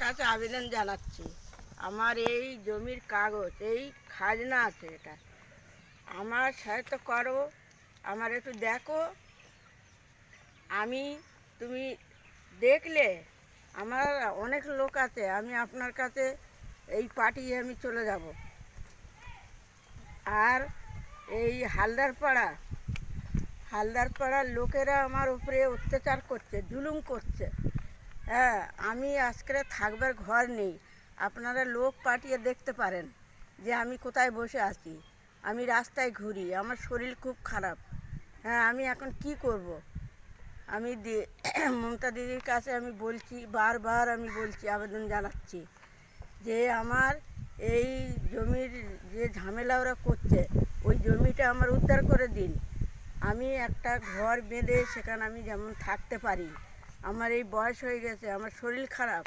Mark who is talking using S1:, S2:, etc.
S1: কাছে আবেদন জানাচ্ছি, আমার এই জমির কাগজ, এই খাজনা আছে, এটা আমার সহায়তা করো, আমার একটু দেখো। তুমি দেখলে আমার অনেক লোক আছে, আমি আপনার কাছে এই পাঠিয়ে আমি চলে যাব। আর এই হালদারপাড়ার লোকেরা আমার উপরে অত্যাচার করছে, জুলুম করছে। হ্যাঁ, আমি আজকে থাকবার ঘর নেই, আপনারা লোক পাঠিয়ে দেখতে পারেন যে আমি কোথায় বসে আছি। আমি রাস্তায় ঘুরি, আমার শরীর খুব খারাপ। হ্যাঁ, আমি এখন কি করব? আমি মমতা দিদির কাছে আমি বলছি, বারবার আমি বলছি, আবেদন জানাচ্ছি যে আমার এই জমির যে ঝামেলা ওরা করছে, ওই জমিটা আমার উদ্ধার করে দিন। আমি একটা ঘর বেঁধে সেখানে আমি যেমন থাকতে পারি। আমার এই বয়স হয়ে গেছে, আমার শরীর খারাপ,